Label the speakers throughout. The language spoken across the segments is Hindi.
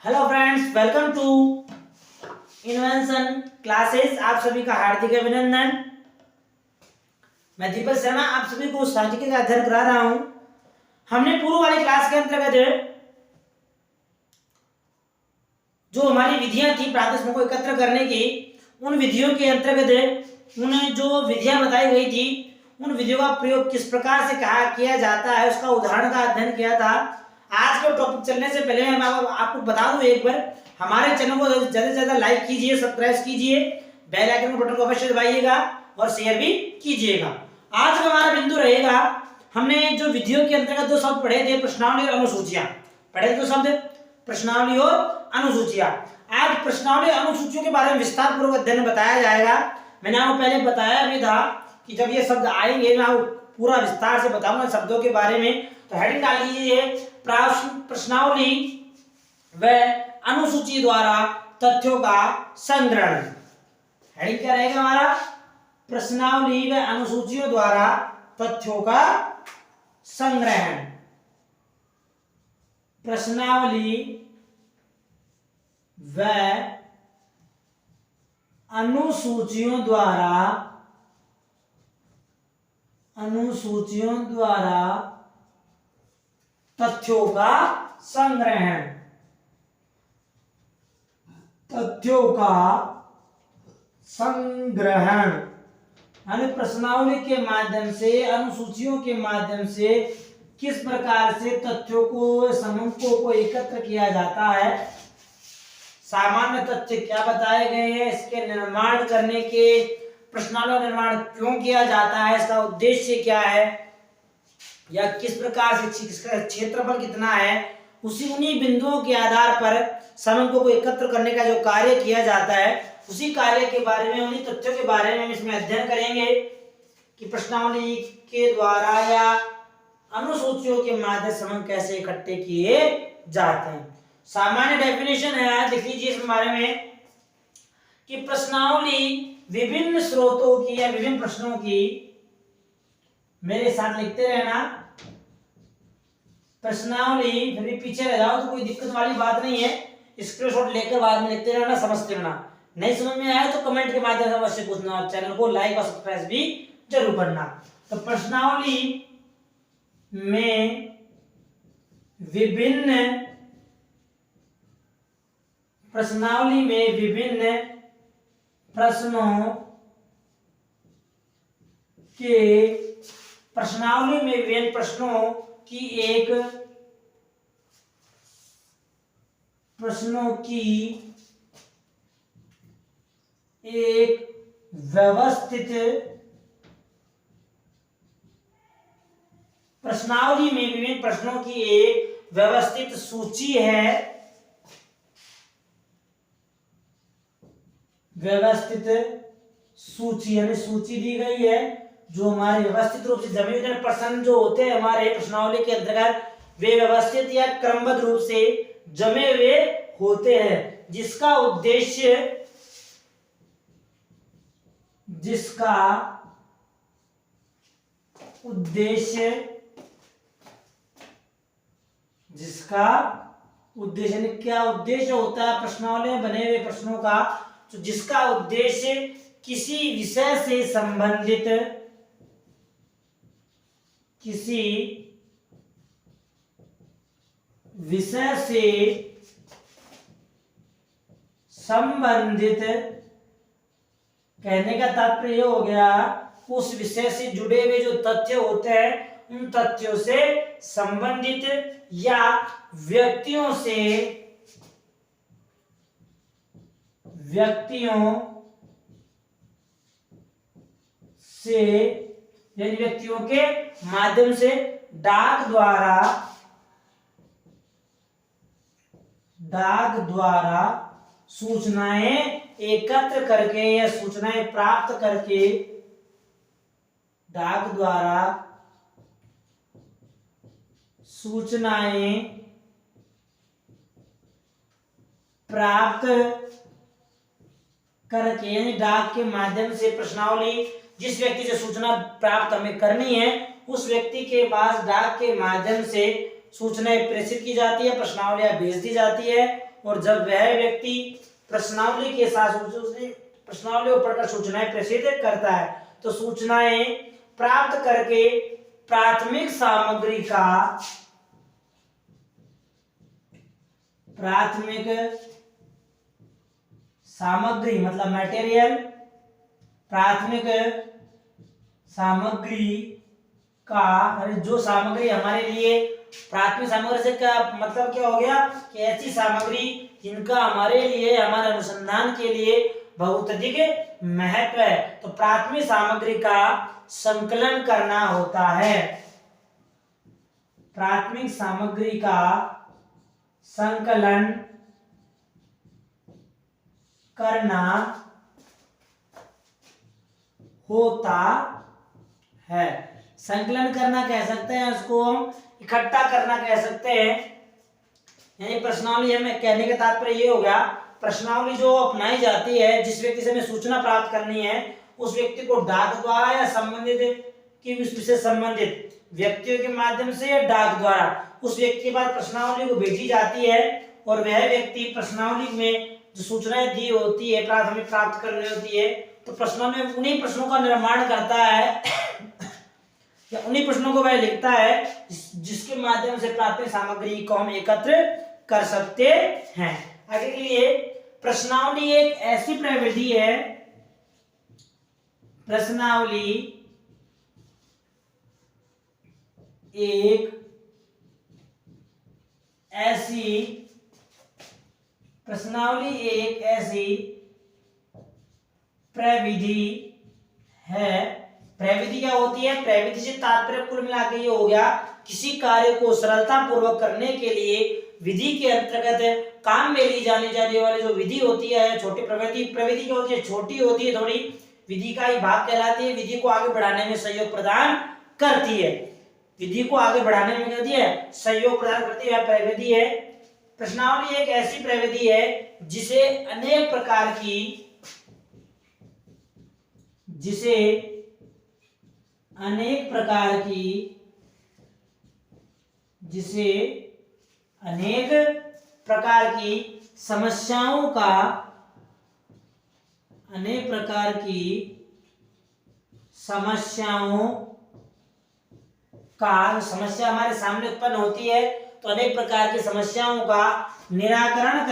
Speaker 1: Hello friends, welcome to invention classes. आप सभी का हार्दिक अभिनंदन। मैं दीपक शर्मा आप सभी को सांख्यिकी का अध्ययन करा रहा हूं। हमने पूर्व वाली क्लास के अंतर्गत जो हमारी विधियां थी प्रातस्मरण को एकत्र करने की, उन विधियों के अंतर्गत उन्हें जो विधियां बताई गई थी उन विधियों का प्रयोग किस प्रकार से किया जाता है उसका उदाहरण का अध्ययन किया था। आज के टॉपिक चलने से पहले मैं आपको बता दूं एक बार, हमारे चैनल को ज्यादा से ज्यादा लाइक कीजिए, सब्सक्राइब कीजिए, बेल आइकन के बटन को अवश्य दबाइएगा और शेयर भी कीजिएगा। आज का हमारा बिंदु रहेगा, हमने जो विधियों के अंतर्गत दो शब्द पढ़े थे, प्रश्नावली और अनुसूचियां पढ़े थे। दो शब्द प्रश्नावली और अनुसूचियां। आज प्रश्नावली अनुसूचियों के बारे में विस्तार पूर्वक अध्ययन बताया जाएगा। मैंने आपको पहले बताया भी था कि जब ये शब्द आएंगे मैं पूरा विस्तार से बताऊंगा शब्दों के बारे में। तो हेडिंग डाल लीजिए, प्रश्नावली व अनुसूची द्वारा तथ्यों का संग्रहण। हेडिंग क्या रहेगा हमारा? प्रश्नावली व अनुसूचियों द्वारा तथ्यों का संग्रहण। प्रश्नावली व अनुसूचियों द्वारा तथ्यों का संग्रहण। तथ्यों का संग्रहण यानी प्रश्नावली के माध्यम से, अनुसूचियों के माध्यम से किस प्रकार से तथ्यों को, समूहों को एकत्र किया जाता है, सामान्य तथ्य क्या बताए गए हैं, इसके निर्माण करने के, प्रश्नावली का निर्माण क्यों किया जाता है, इसका उद्देश्य क्या है, या किस प्रकार से इसका क्षेत्रफल कितना है, उन्हीं बिंदुओं के आधार पर समूहों को एकत्र करने का जो कार्य किया जाता है, उसी कार्य के बारे में, उन्हीं तथ्यों के बारे में हम इसमें अध्ययन करेंगे कि प्रश्नावली के द्वारा या अनुसूचियों के माध्यम से समूह कैसे इकट्ठे किए जाते हैं। सामान्य डेफिनेशन है, देख लीजिए इस बारे में कि प्रश्नावली विभिन्न स्रोतों की या विभिन्न प्रश्नों की, मेरे साथ लिखते रहना, प्रश्नावली फिर भी पीछे रह जाओ तो कोई दिक्कत वाली बात नहीं है, स्क्रीनशॉट लेकर बाद में लिखते रहना, समझते रहना। नहीं समझ में आया तो कमेंट के माध्यम से अवश्य पूछना और चैनल को लाइक और सब्सक्राइब भी जरूर करना। तो प्रश्नावली में विभिन्न प्रश्नों की एक व्यवस्थित, प्रश्नावली में विभिन्न प्रश्नों की एक व्यवस्थित सूची है, व्यवस्थित सूची यानी सूची दी गई है जो हमारे व्यवस्थित रूप से जमे हुए प्रश्न जो होते हैं हमारे प्रश्नावली के अंतर्गत, वे व्यवस्थित या क्रमबद्ध रूप से जमे हुए होते हैं, जिसका उद्देश्य यानी क्या उद्देश्य होता है प्रश्नावली में बने हुए प्रश्नों का, तो जिसका उद्देश्य किसी विषय से संबंधित कहने का तात्पर्य हो गया, उस विषय से जुड़े हुए जो तथ्य होते हैं उन तथ्यों से संबंधित या व्यक्तियों के माध्यम से डाक द्वारा सूचनाएं एकत्र करके या सूचनाएं प्राप्त करके, डाक द्वारा सूचनाएं प्राप्त करके यानी डाक के माध्यम से प्रश्नावली, जिस व्यक्ति से सूचना प्राप्त हमें करनी है उस व्यक्ति के पास डाक के माध्यम से सूचनाएं प्रेषित की जाती है, प्रश्नावलियां भेज दी जाती है और जब वह व्यक्ति प्रश्नावली के साथ प्रश्नावली को पढ़कर सूचनाएं प्रेषित करता है तो सूचनाएं प्राप्त करके प्राथमिक सामग्री मतलब मटेरियल, प्राथमिक सामग्री का, जो सामग्री हमारे लिए प्राथमिक सामग्री से क्या मतलब क्या हो गया कि ऐसी सामग्री जिनका हमारे लिए हमारे अनुसंधान के लिए बहुत अधिक महत्व है, तो प्राथमिक सामग्री का संकलन करना होता है। प्राथमिक सामग्री का संकलन करना होता है। संकलन करना कह सकते हैं, उसको हम इकट्ठा करना कह सकते हैं। यानी प्रश्नावली हमें कहने का तात्पर्य ये हो गया, प्रश्नावली जो अपनाई जाती है, जिस व्यक्ति से हमें सूचना प्राप्त करनी है उस व्यक्ति को डाक द्वारा या संबंधित की विषय संबंधित व्यक्तियों के माध्यम से या डाक द्वारा उस व्यक्ति के पास प्रश्नावली को भेजी जाती है और वह व्यक्ति प्रश्नावली में जो सूचनाएं दी होती है प्राथमिक प्राप्त करनी होती है, तो प्रश्नावली में उन्हीं प्रश्नों का निर्माण करता है या उन्हीं प्रश्नों को वह लिखता है जिसके माध्यम से प्राथमिक सामग्री को हम एकत्र कर सकते हैं। आगे के लिए प्रश्नावली एक ऐसी प्रविधि है, प्रश्नावली एक ऐसी प्रविधि है। प्रविधि क्या होती है? प्रविधि से तात्पर्य कुल मिला के ये हो गया, किसी कार्य को सरलता पूर्वक करने के लिए विधि के अंतर्गत काम में ली जाने वाली जो विधि होती है, छोटी प्रविधि क्या होती है? छोटी होती है थोड़ी, विधि का ही भाग कहलाती है, विधि को आगे बढ़ाने में सहयोग प्रदान करती है। विधि को आगे बढ़ाने में कहती है सहयोग प्रदान करती है, प्रविधि है। प्रश्नावली एक ऐसी प्रविधि है जिसे अनेक प्रकार की समस्याओं का समस्या हमारे सामने उत्पन्न होती है तो अनेक प्रकार की समस्याओं का निराकरण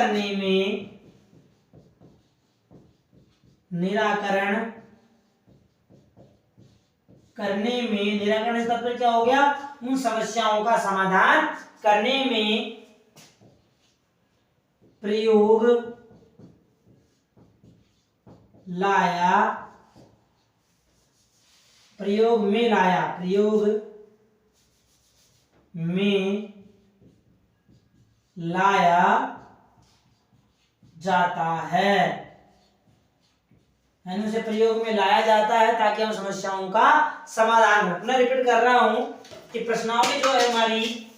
Speaker 1: से तात्पर्य क्या हो गया? उन समस्याओं का समाधान करने में प्रयोग में लाया जाता है, यानी उसे प्रयोग में लाया जाता है ताकि हम समस्याओं का समाधान हो। मैं रिपीट कर रहा हूं कि प्रश्नावली जो है हमारी,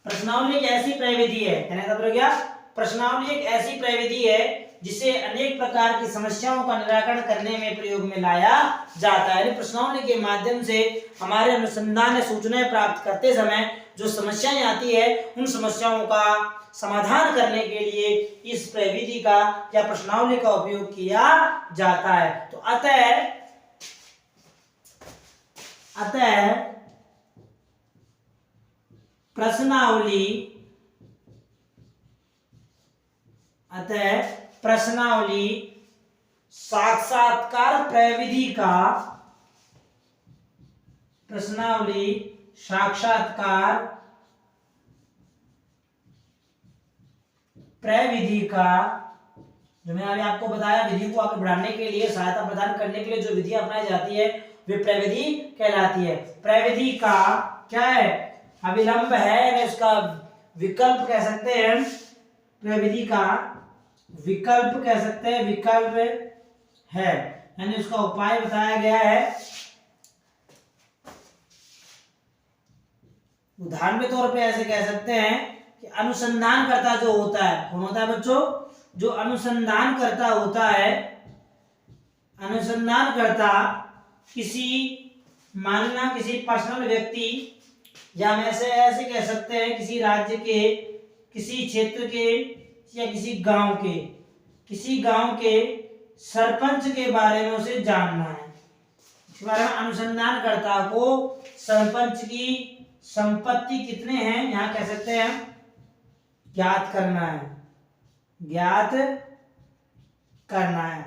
Speaker 1: प्रश्नावली एक ऐसी प्रविधि है, कहने का मतलब क्या? प्रश्नावली एक ऐसी प्रविधि है जिसे अनेक प्रकार की समस्याओं का निराकरण करने में प्रयोग में लाया जाता है। प्रश्नावली के माध्यम से हमारे अनुसंधान सूचनाएं प्राप्त करते समय जो समस्याएं आती है उन समस्याओं का समाधान करने के लिए इस प्रविधि का या प्रश्नावली का उपयोग किया जाता है। तो अतः प्रश्नावली साक्षात्कार प्रविधि का जो मैंने अभी आपको बताया, विधि को आगे बढ़ाने के लिए सहायता प्रदान करने के लिए जो विधि अपनाई जाती है वे प्रविधि कहलाती है। प्रविधि का क्या है? अविलंब है, इसका विकल्प कह सकते हैं, प्रविधि का विकल्प कह सकते हैं, विकल्प है, यानी उसका उपाय बताया गया है। उदाहरण के तौर पे ऐसे कह सकते हैं कि अनुसंधानकर्ता जो होता है, कौन होता है बच्चों? जो अनुसंधानकर्ता होता है, अनुसंधानकर्ता किसी मानना किसी पर्सनल व्यक्ति या हम ऐसे कह सकते हैं किसी राज्य के किसी क्षेत्र के या किसी गांव के सरपंच के बारे में उसे जानना है। इसके बारे में अनुसंधानकर्ता को सरपंच की संपत्ति कितने हैं यहाँ कह सकते हैं ज्ञात करना है।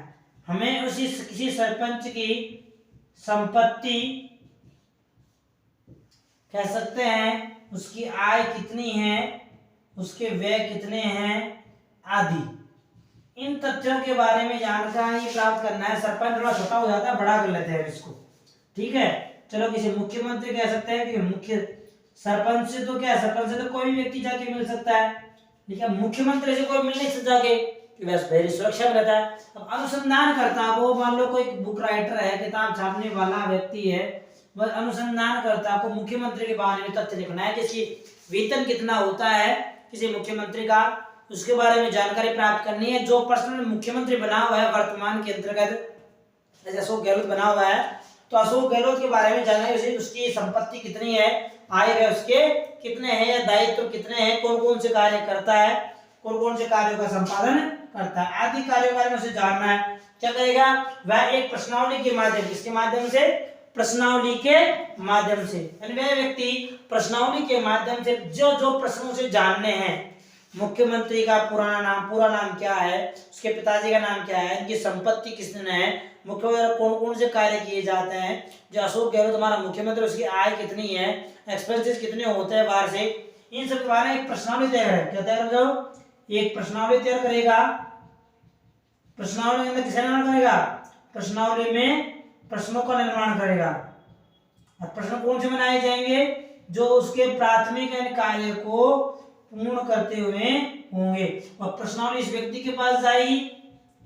Speaker 1: हमें उसी किसी सरपंच की संपत्ति कह सकते हैं, उसकी आय कितनी है, उसके व्यय कितने हैं आदि इन तथ्यों के बारे में जानकारी प्राप्त करना है। सरपंच थोड़ा छोटा हो जाता है, बड़ा कर लेते हैं इसको, ठीक है। चलो किसी मुख्यमंत्री कह सकते हैं कि मुख्य सरपंच से तो क्या है, सरपंच से तो कोई भी व्यक्ति जाके मिल सकता है, ठीक है। मुख्यमंत्री से कोई मिल नहीं सकता जाके, बस मेरी सुरक्षा में रहता है। अब अनुसंधानकर्ता को मान लो कोई बुक राइटर है, किताब छापने वाला व्यक्ति है, वह अनुसंधानकर्ता को मुख्यमंत्री के बारे में तथ्य लिखना है, किसी वेतन कितना होता है किसी मुख्यमंत्री का, उसके बारे में जानकारी प्राप्त करनी है। जो पर्सनल मुख्यमंत्री बना हुआ है वर्तमान के अंतर्गत, जैसे अशोक गहलोत बना हुआ है, तो अशोक गहलोत के बारे में जानना है, उसकी संपत्ति कितनी है, आय व्यय उसके कितने हैं या दायित्व कितने हैं, कौन कौन से कार्य करता है, कौन कौन से कार्यों का संपादन करता है आदि कार्यों के बारे में उसे जानना है। क्या करेगा वह एक प्रश्नावली के माध्यम, किसके माध्यम से, प्रश्नावली के माध्यम से, वह व्यक्ति प्रश्नावली के माध्यम से जो जो प्रश्नों से जानने हैं, मुख्यमंत्री का पूरा नाम क्या है, उसके पिताजी का नाम क्या है, इनकी संपत्ति कितने है, मुख्यमंत्री कौन कौन से कार्य किए जाते हैं, जो अशोक गहलोत हमारा मुख्यमंत्री उसकी आय कितनी है, एक्सपेंसेस कितने होते हैं बाहर से, इन सब के बारे में एक प्रश्नावली तैयार है। क्या तैयार हो, एक प्रश्नावली तैयार करेगा। प्रश्नावली के अंदर किसका निर्माण करेगा, प्रश्नावली में प्रश्नों का निर्माण करेगा। और प्रश्न कौन से बनाए जाएंगे, जो उसके प्राथमिक कार्य को पूर्ण करते हुए होंगे। और प्रश्नावली इस व्यक्ति के पास जाएगी,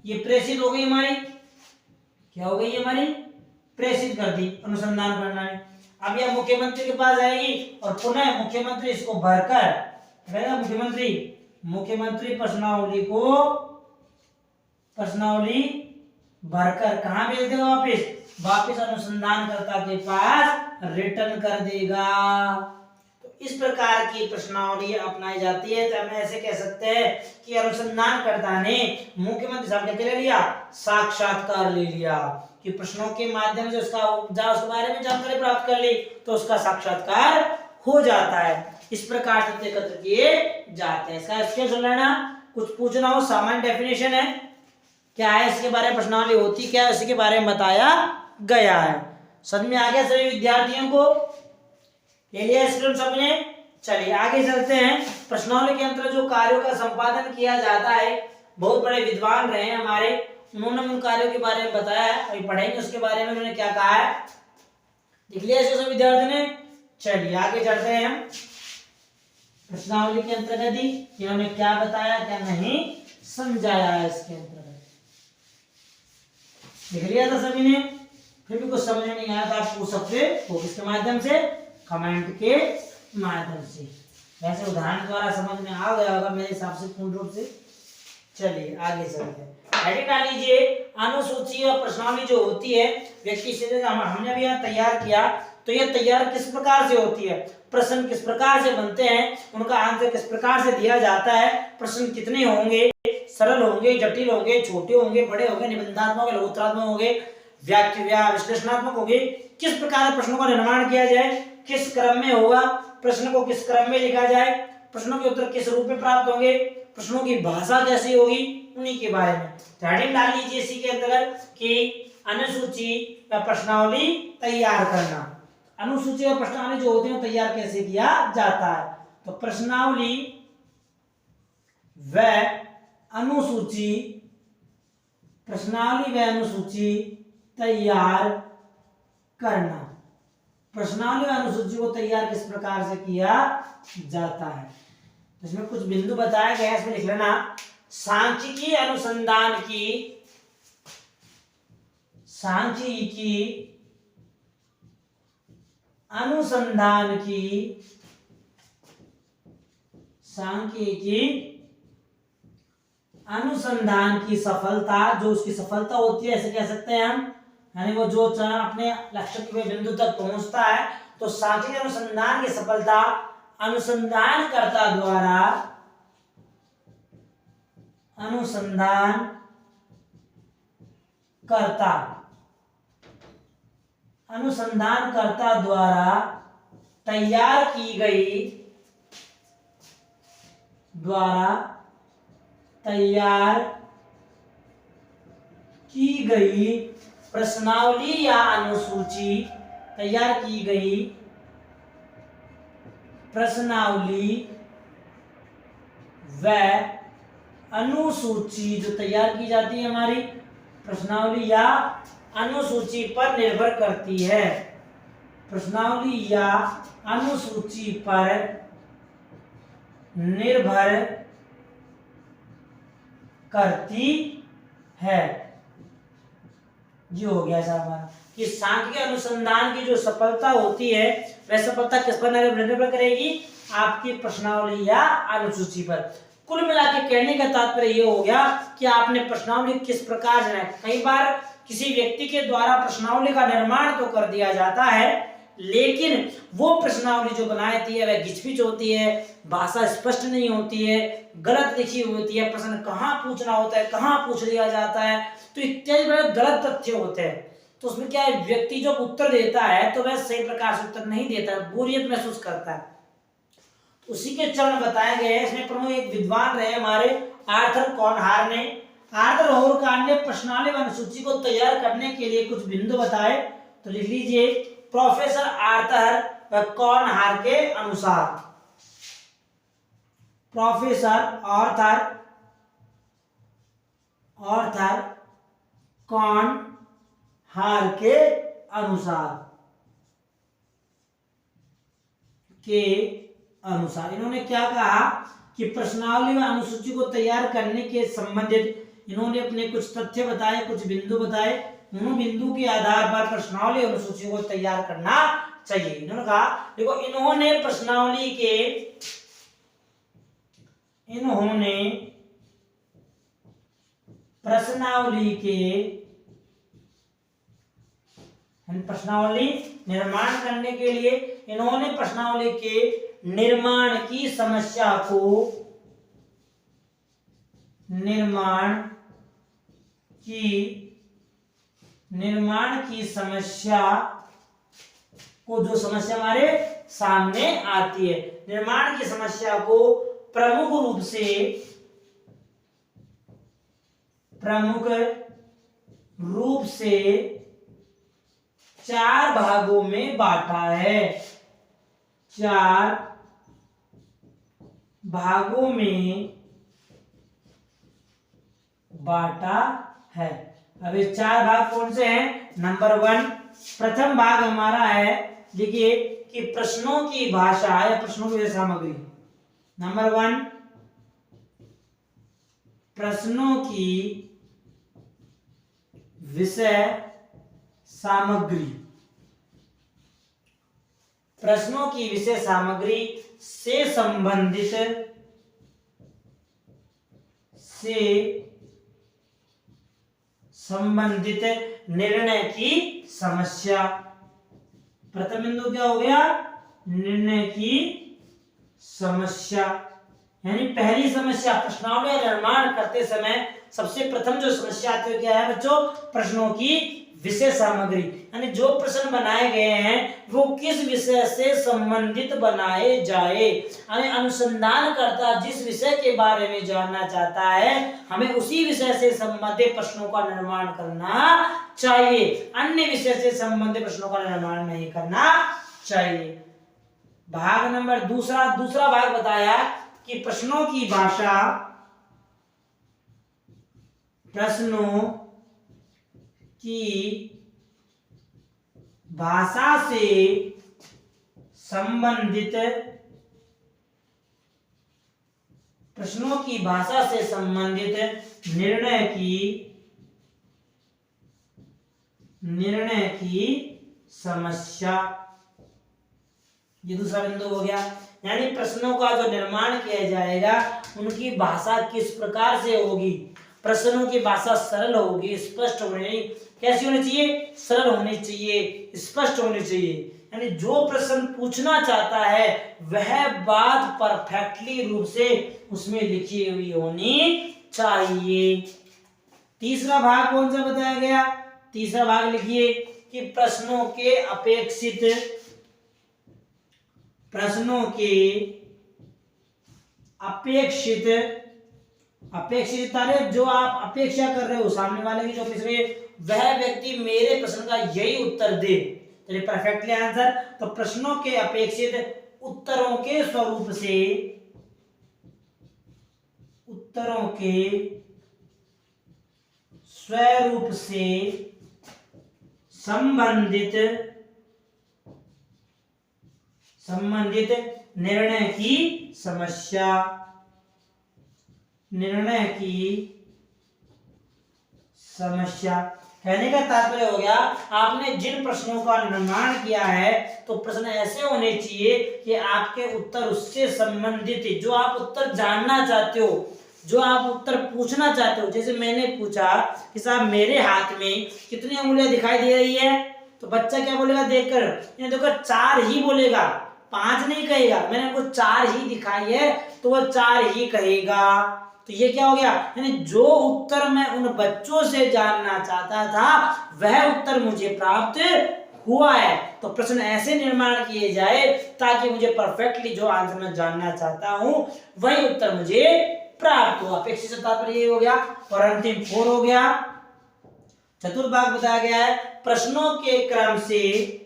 Speaker 1: ये प्रेषित हो गई हमारी, क्या हो गई हमारी, प्रेषित कर दी अनुसंधान करना है। अब यह मुख्यमंत्री के पास आएगी और पुनः मुख्यमंत्री इसको भरकर रहेगा, मुख्यमंत्री प्रश्नावली भरकर कहाँ भेज देगा, वापिस अनुसंधानकर्ता के पास रिटर्न कर देगा। तो इस प्रकार की प्रश्नावली अपनाई जाती है। तो हम ऐसे कह सकते हैं कि अनुसंधानकर्ता ने मुख्यमंत्री साहब ने क्या ले लिया, साक्षात्कार ले लिया, कि प्रश्नों के माध्यम से उसके बारे में जानकारी प्राप्त कर ली तो उसका साक्षात्कार हो जाता है। इस प्रकार से एकत्र किए जाते हैं। इसका स्केल सुन लेना, कुछ पूछना हो सामान्य डेफिनेशन है, क्या है इसके बारे में, प्रश्नावली होती क्या है, इसके बारे में बताया गया है। समझ में आ गया सभी विद्यार्थियों को, ले लिया स्क्रीन सबने। चलिए आगे चलते हैं। प्रश्नावली के अंतर्गत जो कार्यों का संपादन किया जाता है, बहुत बड़े विद्वान रहे हैं हमारे, उन्होंने उन कार्यों के बारे में बताया है, अभी पढ़ेंगे उसके बारे में उन्होंने क्या कहा है, लिख लिया इसको सब विद्यार्थी ने। चलिए आगे चलते हैं हम प्रश्नावली के अंतर्गत ही इन्होंने क्या बताया क्या नहीं समझाया है। इसके अंतर्गत लिख लिया था सभी ने, फिर भी कुछ समझ में नहीं आया तो आप पूछ सकते हो किसके माध्यम से, कमेंट के माध्यम से। वैसे उदाहरण द्वारा समझ में आ गया होगा मेरे हिसाब से पूर्ण रूप से। चलिए आगे चलते हैं। हेडिंग डाल लीजिए, अनुसूची और प्रश्नावली जो होती है व्यक्ति से, हमने अभी यहाँ तैयार किया, तो ये तैयार किस प्रकार से होती है, प्रश्न किस प्रकार से बनते हैं, उनका आंसर किस प्रकार से दिया जाता है, प्रश्न कितने होंगे, सरल होंगे, जटिल होंगे, छोटे होंगे, बड़े होंगे, निबंधात्मक, लघुत्तरात्मक होंगे, विश्लेषणात्मक होंगे, किस प्रकार प्रश्नों का निर्माण किया जाए, किस क्रम में होगा, प्रश्न को किस क्रम में लिखा जाए, प्रश्नों के उत्तर किस रूप में प्राप्त होंगे, प्रश्नों की भाषा कैसी होगी, उन्हीं के बारे में हेडिंग डाल लीजिए इसी के अंतर्गत कि अनुसूची या प्रश्नावली तैयार करना। अनुसूची और प्रश्नावली जो होती है तैयार कैसे किया जाता है, तो प्रश्नावली व अनुसूची, प्रश्नावली व अनुसूची तैयार करना। प्रश्नावली व अनुसूची को तैयार किस प्रकार से किया जाता है, तो इसमें कुछ बिंदु बताया गया है, इसमें लिख लेना। सांख्यिकी अनुसंधान की, सांख्यिकी अनुसंधान की, सांख्यिकी अनुसंधान की सफलता, जो उसकी सफलता होती है ऐसे कह सकते हैं हम, यानी वो जो अपने लक्ष्य के बिंदु तक पहुंचता है, तो सांख्यिकी अनुसंधान की सफलता अनुसंधानकर्ता द्वारा अनुसंधान करता द्वारा तैयार की गई प्रश्नावली या अनुसूची व अनुसूची जो तैयार की जाती है हमारी प्रश्नावली या अनुसूची पर निर्भर करती है। प्रश्नावली या अनुसूची पर निर्भर करती है। ये हो गया हमारा कि सांख्यिकी अनुसंधान की जो सफलता होती है वह सफलता किस पर निर्भर करेगी? आपकी प्रश्नावली या अनुसूची पर। कुल मिला के कहने का तात्पर्य ये हो गया कि आपने प्रश्नावली किस प्रकार से, कई बार किसी व्यक्ति के द्वारा प्रश्नावली का निर्माण तो कर दिया जाता है लेकिन वो प्रश्नावली जो बनाई थी है वह घिचपिच होती है, भाषा स्पष्ट नहीं होती है, गलत लिखी होती है, प्रश्न कहाँ पूछना होता है कहाँ पूछ लिया जाता है, तो इत्यादि बड़े गलत तथ्य होते हैं। तो उसमें क्या है, व्यक्ति जब उत्तर देता है तो वह सही प्रकार से उत्तर नहीं देता, बोरियत महसूस करता है। उसी के चरण बताए गए हैं। इसमें प्रमुख एक विद्वान रहे हमारे आर्थर कॉनहार ने। आर्थर होरकान ने प्रश्नावली व अनुसूची को तैयार करने के लिए कुछ बिंदु बताए, तो लिख लीजिए प्रोफेसर आर्थर व कॉनहार के अनुसार। प्रोफेसर आर्थर कॉनहार के अनुसार इन्होंने क्या कहा कि प्रश्नावली व अनुसूची को तैयार करने के संबंधित इन्होंने अपने कुछ तथ्य बताए, कुछ बिंदु बताए। उन बिंदु के आधार पर प्रश्नावली और अनुसूची को तैयार करना चाहिए। इन्होंने कहा, देखो इन्होंने प्रश्नावली निर्माण करने के लिए इन्होंने प्रश्नावली के निर्माण की समस्या को जो समस्या हमारे सामने आती है, निर्माण की समस्या को प्रमुख रूप से 4 भागों में बांटा है। 4 भागों में बांटा है। अब ये 4 भाग कौन से हैं? नंबर 1 प्रथम भाग हमारा है, देखिए कि प्रश्नों की भाषा या प्रश्नों की सामग्री। नंबर 1 प्रश्नों की विषय सामग्री। प्रश्नों की विषय सामग्री से संबंधित निर्णय की समस्या। प्रथम बिंदु क्या हो गया? निर्णय की समस्या, यानी पहली समस्या प्रश्नावली निर्माण करते समय सबसे प्रथम जो समस्या आती है क्या है बच्चों? प्रश्नों की विषय सामग्री, यानी जो प्रश्न बनाए गए हैं वो किस विषय से संबंधित बनाए जाए। यानी अनुसंधानकर्ता जिस विषय के बारे में जानना चाहता है हमें उसी विषय से संबंधित प्रश्नों का निर्माण करना चाहिए, अन्य विषय से संबंधित प्रश्नों का निर्माण नहीं करना चाहिए। भाग नंबर दूसरा भाग बताया कि प्रश्नों की भाषा, प्रश्नों की भाषा से संबंधित निर्णय की समस्या। ये दूसरा बिंदु हो गया, यानी प्रश्नों का जो निर्माण किया जाएगा उनकी भाषा किस प्रकार से होगी। प्रश्नों की भाषा सरल होगी, स्पष्ट होनी, कैसी होनी चाहिए? सरल होनी चाहिए, स्पष्ट होनी चाहिए। यानी जो प्रश्न पूछना चाहता है वह बात परफेक्टली रूप से उसमें लिखी हुई होनी चाहिए। तीसरा भाग कौन सा बताया गया? तीसरा भाग लिखिए कि प्रश्नों के अपेक्षित तारे जो आप अपेक्षा कर रहे हो सामने वाले की, जो वह व्यक्ति मेरे प्रश्न का यही उत्तर दे। चलिए परफेक्टली आंसर। तो प्रश्नों के अपेक्षित उत्तरों के स्वरूप से संबंधित निर्णय की समस्या। कहने का तात्पर्य हो गया, आपने जिन प्रश्नों का निर्माण किया है तो प्रश्न ऐसे होने चाहिए कि आपके उत्तर उससे संबंधित, जो आप उत्तर जानना चाहते हो, जो आप उत्तर पूछना चाहते हो। जैसे मैंने पूछा कि साहब मेरे हाथ में कितनी उंगलियां दिखाई दे रही है, तो बच्चा क्या बोलेगा देखकर? ये देखो 4 ही बोलेगा, 5 नहीं कहेगा। मैंने उनको 4 ही दिखाई है तो वह 4 ही कहेगा। तो ये क्या हो गया? यानी जो उत्तर मैं उन बच्चों से जानना चाहता था वह उत्तर मुझे प्राप्त हुआ है। तो प्रश्न ऐसे निर्माण किए जाए ताकि मुझे परफेक्टली जो आंसर मैं जानना चाहता हूं वही उत्तर मुझे प्राप्त हो। अपेक्षित से तात्पर्य ये हो गया। और अंतिम 4 हो गया, चतुर्थ भाग बताया गया है प्रश्नों के क्रम से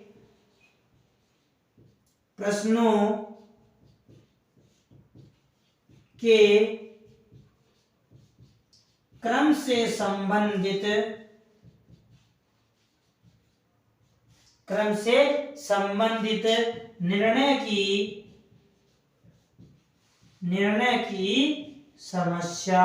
Speaker 1: संबंधित निर्णय की समस्या।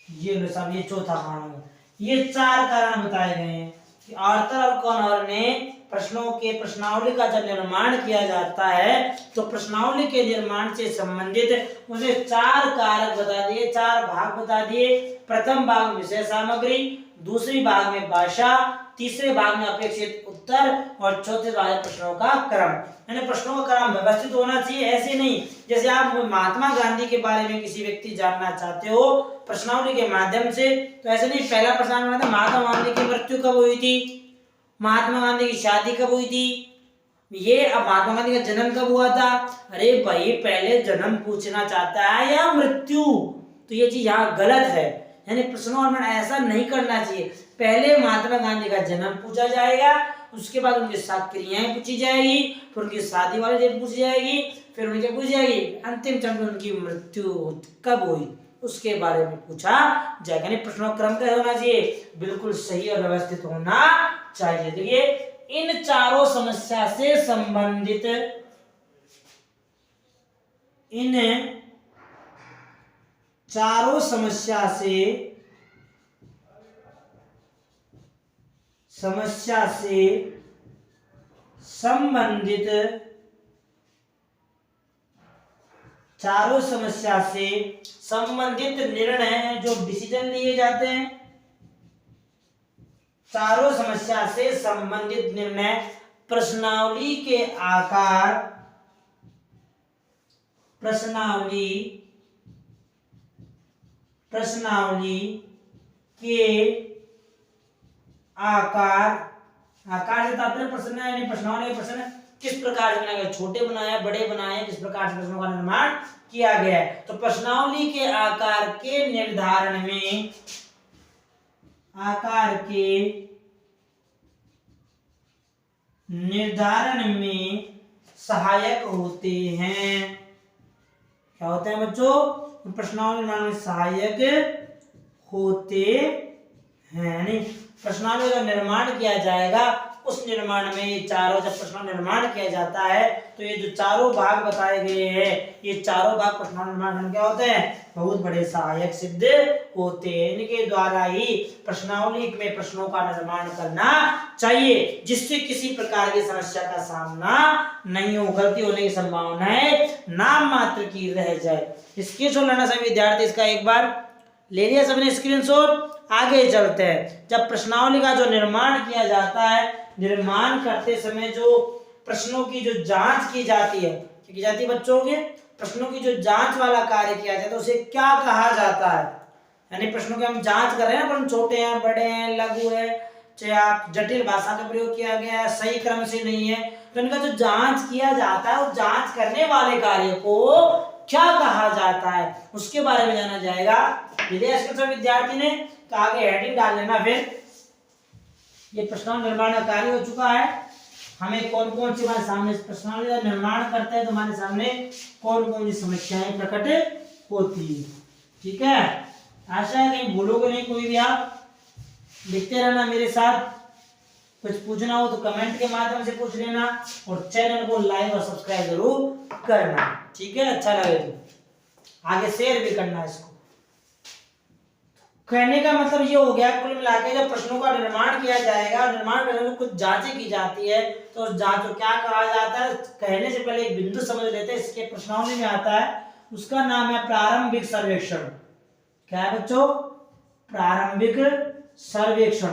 Speaker 1: ये लो साहब, ये चौथा कारण है। ये 4 कारण बताए गए हैं कि आर्थर और कॉनर ने प्रश्नों के प्रश्नावली का जब निर्माण किया जाता है तो प्रश्नावली के निर्माण से संबंधित उसे 4 कारक बता दिए, 4 भाग बता दिए। प्रथम भाग में विषय सामग्री, दूसरी भाग में भाषा, तीसरे भाग में अपेक्षित उत्तर और चौथे भाग में प्रश्नों का क्रम। यानी प्रश्नों का क्रम व्यवस्थित होना चाहिए। ऐसे नहीं जैसे आप महात्मा गांधी के बारे में किसी व्यक्ति जानना चाहते हो प्रश्नावली के माध्यम से, तो ऐसे नहीं पहला प्रश्न था महात्मा गांधी की मृत्यु कब हुई थी, महात्मा गांधी की शादी कब हुई थी, ये अब महात्मा गांधी का जन्म कब हुआ था। अरे भाई पहले जन्म पूछना चाहता है या मृत्यु? तो ये चीज यहाँ गलत है। यानी प्रश्नों में ऐसा नहीं करना चाहिए। पहले महात्मा गांधी का जन्म पूछा जाएगा, उसके बाद उनके साथ क्रियाएं पूछी जाएगी, फिर उनकी शादी वाली डेट पूछी जाएगी, फिर उनके पूछी जाएगी अंतिम चरण में उनकी मृत्यु कब हुई उसके बारे में पूछा जाएगा। यानी प्रश्नों क्रम क्या होना चाहिए? बिल्कुल सही और व्यवस्थित होना चाहिए। देखिए इन चारों समस्या से संबंधित निर्णय जो डिसीजन लिए जाते हैं, चारों समस्या से संबंधित निर्णय प्रश्नावली के आकार, आकार से तात्पर्य प्रश्न है, यानी प्रश्नावली के प्रश्न किस प्रकार से बनाया गया, छोटे बनाए बड़े बनाए, किस प्रकार से प्रश्नों का निर्माण किया गया है। तो प्रश्नावली के आकार के निर्धारण में सहायक होते हैं। क्या होते हैं बच्चों? प्रश्नावली निर्माण में सहायक होते हैं। यानी प्रश्नावली का निर्माण किया जाएगा उस निर्माण में ये चारों, जब प्रश्न निर्माण किया जाता है तो ये जो चारों भाग बताए गए हैं, ये चारों भाग प्रश्न निर्माण में क्या होते हैं? बहुत बड़े सहायक सिद्ध होते हैं। इनके द्वारा ही प्रश्नावली में प्रश्नों का निर्माण करना चाहिए जिससे किसी प्रकार की समस्या का सामना नहीं हो, गलती होने की संभावनाएं नाम मात्र की रह जाए। स्क्रीनशॉट लेना सभी विद्यार्थी इसका एक बार ले लिया सबने स्क्रीनशॉट। आगे चलते हैं। जब प्रश्नावली का जो निर्माण किया जाता है, निर्माण करते समय जो प्रश्नों की जो जांच की जाती है, की जाती है बच्चों के प्रश्नों की जो जांच वाला कार्य किया जाता है, तो उसे क्या कहा जाता है? यानी प्रश्नों की हम जांच कर रहे हैं, पर छोटे हैं, बड़े हैं, लघु है, चाहे आप जटिल भाषा का प्रयोग किया गया है, सही क्रम से नहीं है, तो इनका जो जांच किया जाता है, उस जांच करने वाले कार्य को क्या कहा जाता है, उसके बारे में जाना जाएगा। विद्यार्थी ने तो आगे हेडिंग डाल लेना। फिर ये प्रश्नावली निर्माण का कार्य हो चुका है। हमें कौन कौन सी हमारे सामने प्रश्नावली का निर्माण करते हैं तो हमारे सामने कौन कौन सी समस्याएं प्रकट होती है। ठीक है, आशा है कहीं भूलोगे नहीं कोई भी। आप लिखते रहना मेरे साथ, कुछ पूछना हो तो कमेंट के माध्यम से पूछ लेना, और चैनल को लाइक और सब्सक्राइब जरूर करना। ठीक है, अच्छा लगे तो आगे शेयर भी करना। इसको कहने का मतलब ये हो गया, कुल मिलाकर जब प्रश्नों का निर्माण किया जाएगा, निर्माण करने में कुछ जांचें की जाती है, तो उस जांच को क्या कहा जाता है, कहने से पहले एक बिंदु समझ लेते हैं, इसके प्रश्नावली में आता है, उसका नाम है प्रारंभिक सर्वेक्षण। क्या है बच्चों? प्रारंभिक सर्वेक्षण।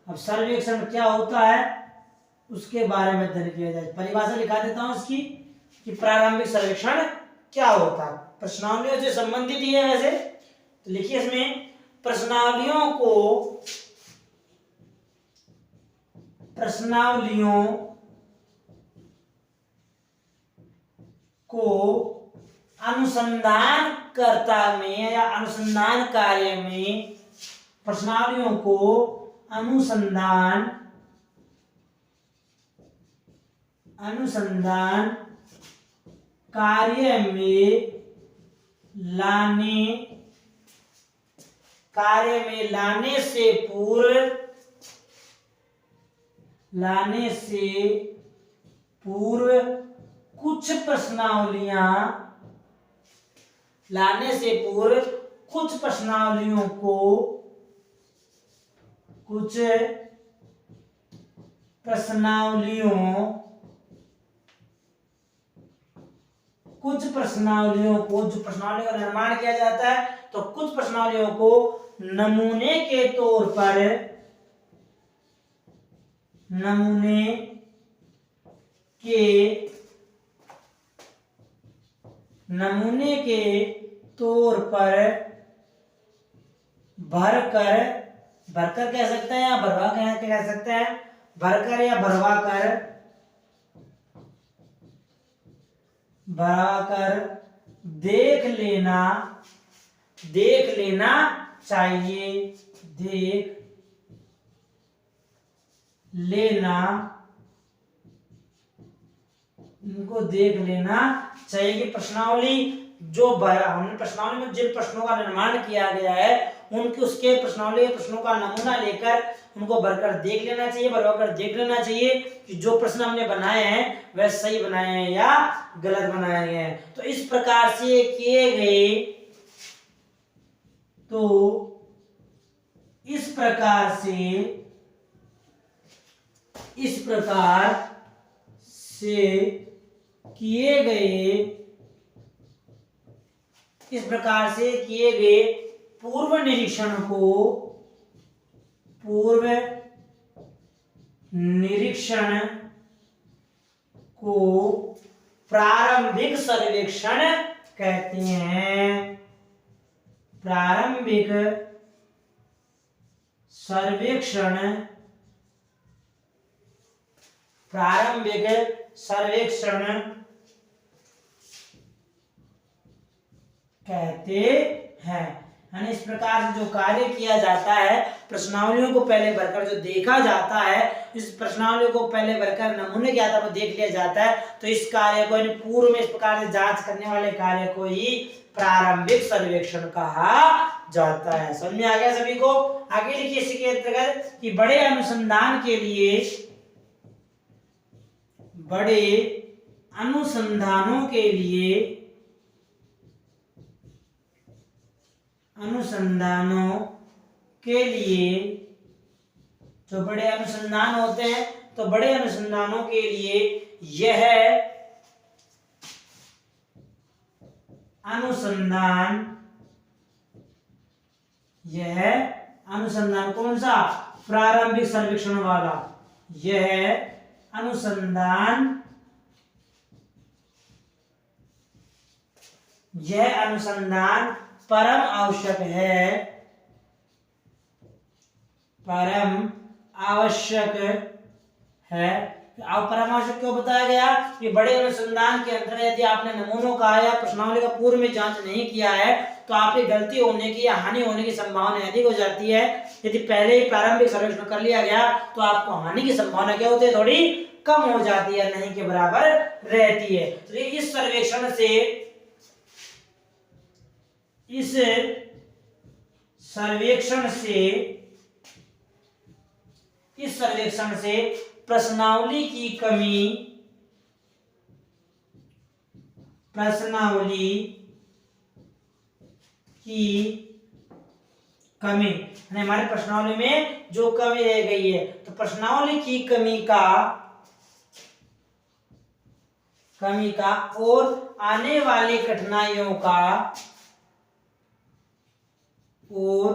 Speaker 1: अब सर्वेक्षण क्या होता है उसके बारे में अध्ययन किया जाए। परिभाषा लिखा देता हूं इसकी कि प्रारंभिक सर्वेक्षण क्या होता है। प्रश्नावलियों से संबंधित ही है वैसे, तो लिखिए इसमें, प्रश्नावलियों को अनुसंधानकर्ता में या अनुसंधान कार्य में, प्रश्नावलियों को अनुसंधान कार्य में लाने से पूर्व कुछ प्रश्नावलियों को जो प्रश्नावली का निर्माण किया जाता है, तो कुछ प्रश्नावलियों को नमूने के तौर पर भरकर कह सकते हैं या भरवा कह सकते हैं, भरकर या भरवा कर देख लेना चाहिए, इनको देख लेना चाहिए कि प्रश्नावली जो हमने प्रश्नावली में जिन प्रश्नों का निर्माण किया गया है, उनके उसके प्रश्नावली के प्रश्नों का नमूना लेकर उनको भरकर देख लेना चाहिए, भरकर देख लेना चाहिए कि जो प्रश्न हमने बनाए हैं वह सही बनाए हैं या गलत बनाए गए हैं। तो इस प्रकार से किए गए, इस प्रकार से किए गए पूर्व निरीक्षण को प्रारंभिक सर्वेक्षण कहते हैं। प्रारंभिक सर्वेक्षण कहते हैं। यानी इस प्रकार से जो कार्य किया जाता है, प्रश्नावलियों को पहले भरकर जो देखा जाता है, इस प्रश्नावलियों को पहले भरकर नमूने के आधार पर देख लिया जाता है, तो इस कार्य को पूर्व में इस प्रकार से जांच करने वाले कार्य को ही प्रारंभिक सर्वेक्षण कहा जाता है। समझ में आ गया सभी को? आगे लिखिए इसी के अंतर्गत कि बड़े अनुसंधान के लिए, बड़े अनुसंधानों के लिए जो बड़े अनुसंधान होते हैं, तो बड़े अनुसंधानों के लिए यह अनुसंधान कौन सा? प्रारंभिक सर्वेक्षण वाला। यह अनुसंधान परम आवश्यक है, परम आवश्यक है। अब परम आवश्यक क्यों बताया गया कि बड़े अनुसंधान के अंतर्गत यदि आपने नमूनों का या प्रश्नावली का पूर्व में जांच नहीं किया है तो आपकी गलती होने की या हानि होने की संभावना अधिक हो जाती है। यदि पहले ही प्रारंभिक सर्वेक्षण कर लिया गया तो आपको हानि की संभावना क्या होती है, थोड़ी कम हो जाती है, नहीं के बराबर रहती है। तो इस सर्वेक्षण से प्रश्नावली की कमी हमारे प्रश्नावली में जो कमी रह गई है, तो प्रश्नावली की कमी का और आने वाली कठिनाइयों का और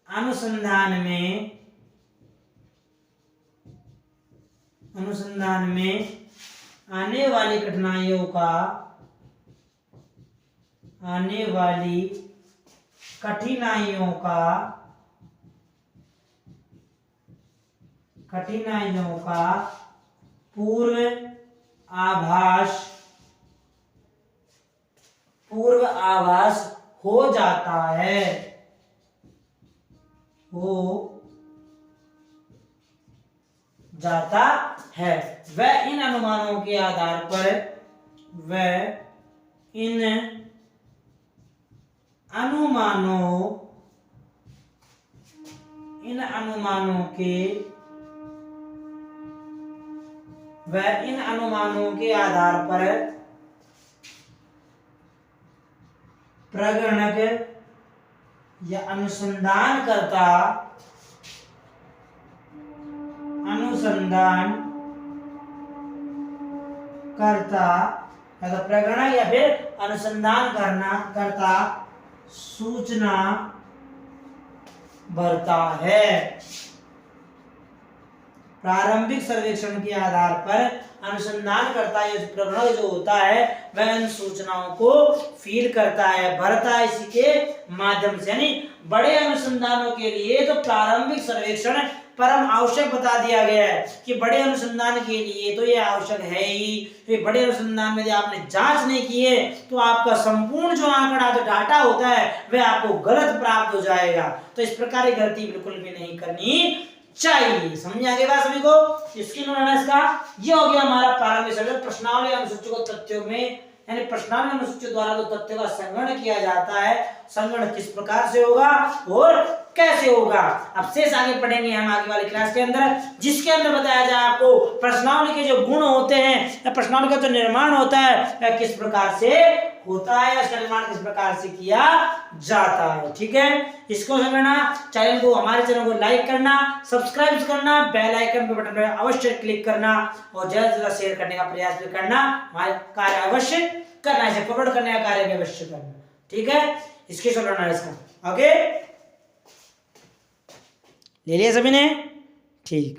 Speaker 1: अनुसंधान में आने वाली कठिनाइयों का पूर्व आभास हो जाता है। वह इन अनुमानों के आधार पर इन अनुमानों के आधार पर प्रगणक या अनुसंधान करता प्रगणक या फिर अनुसंधान करता सूचना भरता है। प्रारंभिक सर्वेक्षण के आधार पर अनुसंधान करता है, प्रगणक जो होता है वह इन सूचनाओं को फील करता है, भरता है इसी के माध्यम से। यानी बड़े अनुसंधानों के लिए तो प्रारंभिक सर्वेक्षण परम आवश्यक बता दिया गया है कि बड़े अनुसंधान के लिए तो ये आवश्यक है ही। तो बड़े अनुसंधान में यदि आपने जांच नहीं की है तो आपका संपूर्ण जो आंकड़ा जो डाटा होता है वह आपको गलत प्राप्त हो जाएगा। तो इस प्रकार की गलती बिल्कुल भी नहीं करनी चाहिए। समझ आ गई बात सभी को? इसकी इसका ये हो गया हमारा प्रारंभिक सर्वेक्षण। प्रश्नावली अनुसूची को तथ्यों में यानी प्रश्नावली अनुसूची द्वारा जो तथ्यों का संगणन किया जाता है, संगणन किस प्रकार से होगा और कैसे होगा, अब शेष आगे पढ़ेंगे हम आगे वाली क्लास के अंदर, जिसके अंदर बताया जाए आपको प्रश्नावली के जो गुण होते हैं या प्रश्नावली का जो निर्माण होता है वह किस प्रकार से होता है, इसका निर्माण किस प्रकार से किया जाता है। ठीक है, इसको समझना। चैनल को हमारे चैनल को लाइक करना, सब्सक्राइब करना, बेल आइकन पे बटन पर अवश्य क्लिक करना और ज्यादा से ज्यादा शेयर करने का प्रयास भी करना। हमारे कार्य अवश्य करना है, फॉरवर्ड करने का कार्य भी अवश्य करना। ठीक है, इसकी समझना इसका। ओके, ले लिया सभी ने? ठीक।